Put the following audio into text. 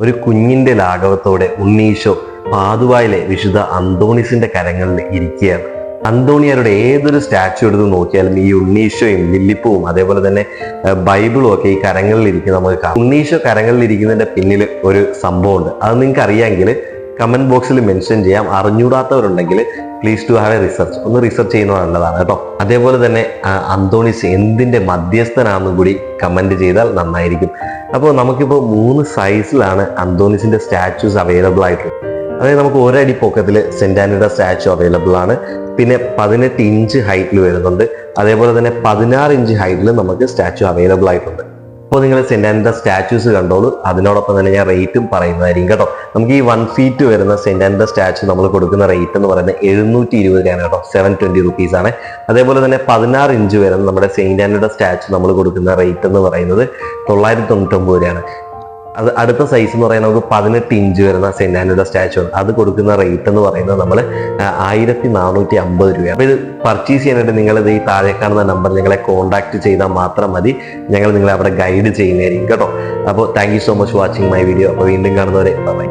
ഒരു കുഞ്ഞിന്റെ ലാഘവത്തോടെ ഉണ്ണീശോ പാതുവായിലെ വിശുദ്ധ അന്തോണിസിന്റെ കരങ്ങളിൽ ഇരിക്കുകയാണ്. അന്തോണിയാരുടെ ഏതൊരു സ്റ്റാച്ചു എടുത്ത് നോക്കിയാലും ഈ ഉണ്ണീശോയും ലില്ലിപ്പൂവും അതേപോലെ തന്നെ ബൈബിളും ഒക്കെ ഈ കരങ്ങളിൽ ഇരിക്കുന്ന നമുക്ക് കാണാം. ഉണ്ണീശോ കരങ്ങളിൽ ഇരിക്കുന്നതിന്റെ പിന്നിൽ ഒരു സംഭവമുണ്ട്. അത് നിങ്ങൾക്ക് അറിയാമെങ്കിൽ കമന്റ് ബോക്സിൽ മെൻഷൻ ചെയ്യാം. അറിഞ്ഞൂടാത്തവരുണ്ടെങ്കിൽ please to have a research, ഒന്ന് റിസർച്ച് ചെയ്യുന്നത് നല്ലതാണ് കേട്ടോ. അതേപോലെ തന്നെ അന്തോണിസ് എന്തിന്റെ മധ്യസ്ഥനാണെന്നും കൂടി കമന്റ് ചെയ്താൽ നന്നായിരിക്കും. അപ്പോൾ നമുക്കിപ്പോൾ 3 സൈസിലാണ് അന്തോണിസിന്റെ സ്റ്റാച്യൂസ് അവൈലബിൾ ആയിട്ടുള്ളത്. അതായത് നമുക്ക് ഒരടി പൊക്കത്തിൽ സെന്റ് ആന്റണിയുടെ സ്റ്റാച്ചു അവൈലബിൾ ആണ്. പിന്നെ 18 ഇഞ്ച് ഹൈറ്റിൽ വരുന്നുണ്ട്. അതേപോലെ തന്നെ 16 ഇഞ്ച് ഹൈറ്റിൽ നമുക്ക് സ്റ്റാച്ചു അവൈലബിൾ ആയിട്ടുണ്ട്. അപ്പോൾ നിങ്ങൾ സെന്റ് ആന്റണിയുടെ സ്റ്റാച്യൂസ് കണ്ടോളൂ. അതിനോടൊപ്പം തന്നെ ഞാൻ റേറ്റും പറയുന്നതായിരിക്കും കേട്ടോ. നമുക്ക് ഈ 1 ഫീറ്റ് വരുന്ന സെന്റ് ആന്റണിയുടെ സ്റ്റാച്ചു നമ്മൾ കൊടുക്കുന്ന റേറ്റ് എന്ന് പറയുന്നത് 720 രൂപയാണ് കേട്ടോ. 720 റുപ്പീസ് ആണ്. അതേപോലെ തന്നെ 16 ഇഞ്ച് വരുന്ന നമ്മുടെ സെന്റ് ആന്റണിയുടെ സ്റ്റാച്ചു നമ്മൾ കൊടുക്കുന്ന റേറ്റ് എന്ന് പറയുന്നത് 999 രൂപയാണ്. അത് അടുത്ത സൈസ് എന്ന് പറയുന്നത് നമുക്ക് 18 ഇഞ്ച് വരുന്ന സെന്റ് ആന്റണിയുടെ സ്റ്റാച്ചു ആണ്. അത് കൊടുക്കുന്ന റേറ്റ് എന്ന് പറയുന്നത് നമ്മൾ 1450 രൂപ. അപ്പോൾ ഇത് പർച്ചേസ് ചെയ്യാനായിട്ട് നിങ്ങൾ ഈ താഴെ കാണുന്ന നമ്പർ ഞങ്ങളെ കോൺടാക്ട് ചെയ്താൽ മാത്രം മതി. ഞങ്ങൾ നിങ്ങളെ അവിടെ ഗൈഡ് ചെയ്യുന്നതായിരിക്കും കേട്ടോ. അപ്പോൾ thank you so much watching my video. അപ്പോൾ വീണ്ടും കാണുന്നവരെ ബൈ.